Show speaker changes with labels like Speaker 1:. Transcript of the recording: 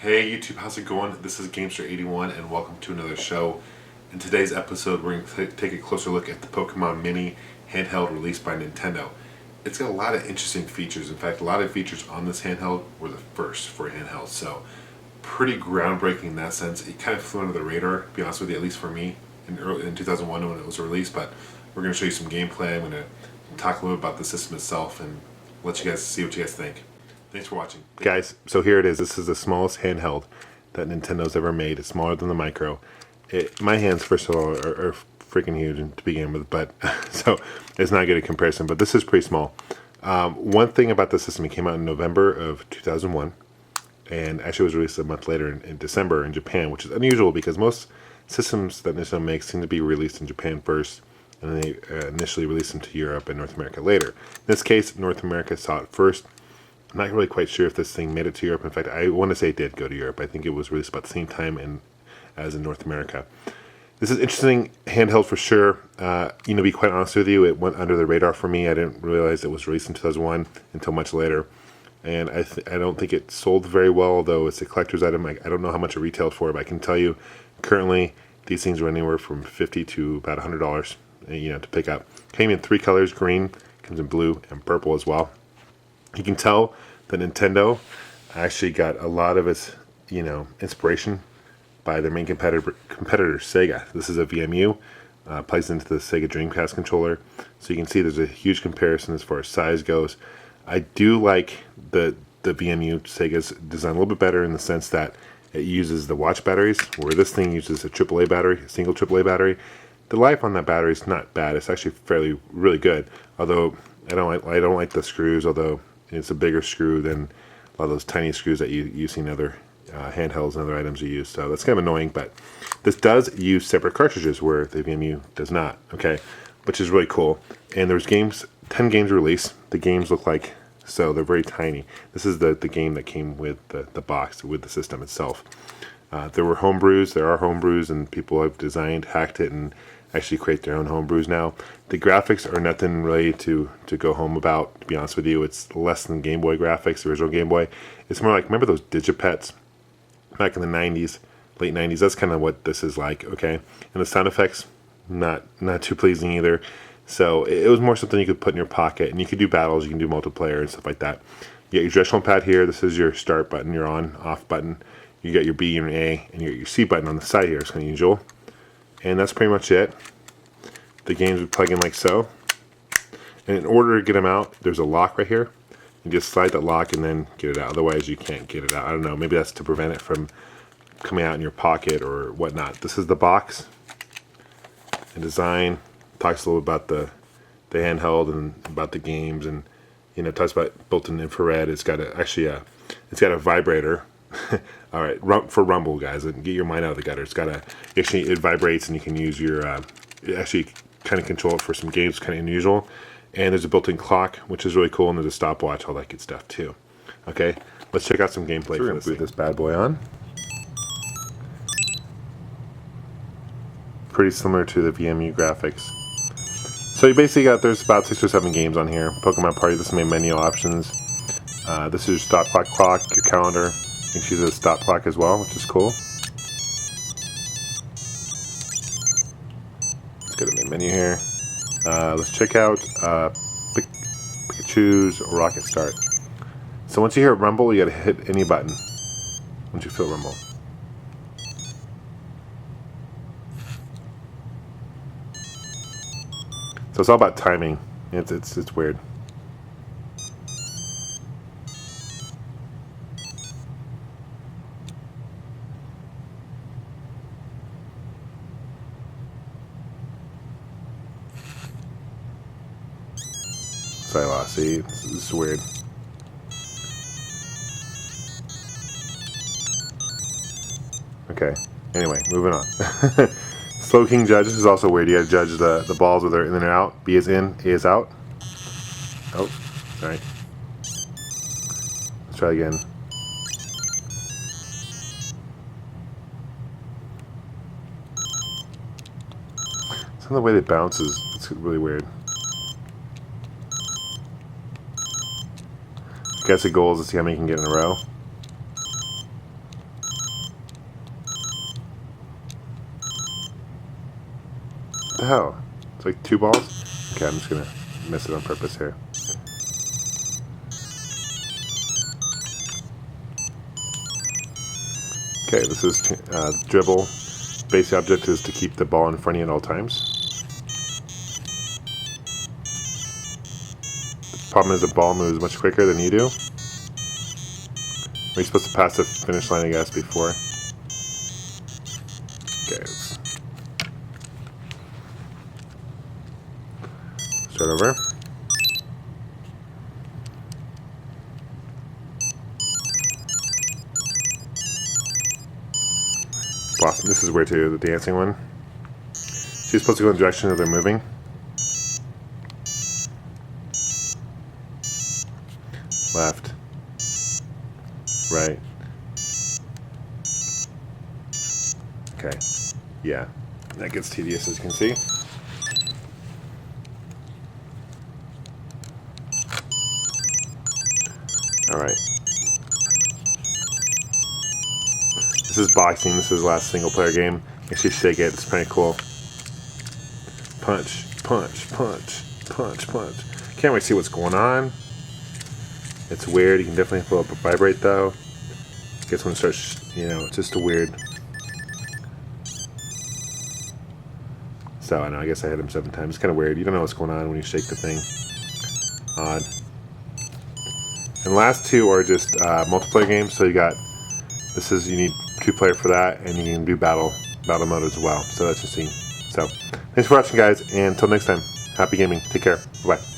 Speaker 1: Hey YouTube, how's it going? This is Gamester81 and welcome to another show. In today's episode, we're going to take a closer look at the Pokemon Mini handheld released by Nintendo. It's got a lot of interesting features. In fact, a lot of features on this handheld were the first for a handheld, so pretty groundbreaking in that sense. It kind of flew under the radar, to be honest with you, at least for me, in 2001 when it was released, but we're going to show you some gameplay. I'm going to talk a little bit about the system itself and let you guys see what you guys think. Thanks for watching. Guys, so here it is. This is the smallest handheld that Nintendo's ever made. It's smaller than the Micro. My hands, first of all, are freaking huge to begin with, but so it's not good in comparison, but this is pretty small. One thing about the system, it came out in November of 2001, and actually was released a month later in December in Japan, which is unusual because most systems that Nintendo makes seem to be released in Japan first, and then they initially release them to Europe and North America later. In this case, North America saw it first. I'm not really quite sure if this thing made it to Europe. In fact, I want to say it did go to Europe. I think it was released about the same time as in North America. This is interesting handheld for sure. To be quite honest with you, it went under the radar for me. I didn't realize it was released in 2001 until much later. And I don't think it sold very well, although it's a collector's item. I don't know how much it retailed for, but I can tell you currently these things are anywhere from $50 to about $100 to pick up. Came in 3 colors, green, comes in blue, and purple as well. You can tell that Nintendo actually got a lot of its, inspiration by their main competitor Sega. This is a VMU, plays into the Sega Dreamcast controller, so you can see there's a huge comparison as far as size goes. I do like the VMU Sega's design a little bit better in the sense that it uses the watch batteries, where this thing uses a AAA battery, a single AAA battery. The life on that battery is not bad. It's actually really good. Although I don't like the screws. Although it's a bigger screw than a lot of those tiny screws that you see in other handhelds and other items you use. So that's kind of annoying. But this does use separate cartridges where the VMU does not. Okay, which is really cool. And there's 10 games released. The games look like so they're very tiny. This is the game that came with the box with the system itself. There are homebrews, and people have hacked it, and actually create their own homebrews now. The graphics are nothing really to go home about, to be honest with you. It's less than Game Boy graphics, the original Game Boy. It's more like, remember those Digipets back in the 90s, late 90s? That's kind of what this is like, okay? And the sound effects, not too pleasing either. So it was more something you could put in your pocket, and you could do battles, you can do multiplayer and stuff like that. You got your directional pad here. This is your start button, your on-off button. You got your B and your A, and your C button on the side here. It's kind of unusual. And that's pretty much it. The games would plug in like so. And in order to get them out, there's a lock right here. You just slide that lock and then get it out. Otherwise, you can't get it out. I don't know. Maybe that's to prevent it from coming out in your pocket or whatnot. This is the box. The design talks a little about the handheld and about the games, and talks about built-in infrared. It's got a vibrator. All right, for rumble, guys, get your mind out of the gutter. It vibrates, and you can use your actually kind of control it for some games. Kind of unusual. And there's a built-in clock, which is really cool, and there's a stopwatch, all that good stuff too. Okay, let's check out some gameplay. We're gonna boot this bad boy on. Pretty similar to the VMU graphics. So you basically there's about 6 or 7 games on here. Pokemon Party. This is my menu options. This is your stop clock, your calendar. You can choose a stop clock as well, which is cool. Let's go to the main menu here. Let's check out Pikachu's Rocket Start. So once you hear rumble, you gotta hit any button. Once you feel rumble. So it's all about timing. It's weird. So I lost. See, this is weird. Okay. Anyway, moving on. Slow King Judge. This is also weird. You gotta judge the balls whether they're in and out. B is in, A is out. Oh, sorry. Let's try again. Some of the way it bounces, it's really weird. I guess the goal is to see how many you can get in a row. What the hell? It's like 2 balls? Okay, I'm just gonna miss it on purpose here. Okay, this is dribble. Basic object is to keep the ball in front of you at all times. The problem is the ball moves much quicker than you do. You're supposed to pass the finish line, I guess, before. Okay, let's start over. Blossom. This is weird too, the dancing one. She's supposed to go in the direction that they're moving. Left. Right. Okay. Yeah. That gets tedious, as you can see. Alright. This is boxing. This is the last single player game. If you shake it, it's pretty cool. Punch, punch, punch, punch, punch. Can't really see what's going on. It's weird. You can definitely feel it vibrate though. I guess when it starts, you know, it's just a weird. So I know. I guess I hit him 7 times. It's kind of weird. You don't know what's going on when you shake the thing. Odd. And the last 2 are just multiplayer games. So you got. This is, you need 2-player for that, and you can do battle mode as well. So that's just neat. So thanks for watching, guys, and until next time, happy gaming. Take care. Bye.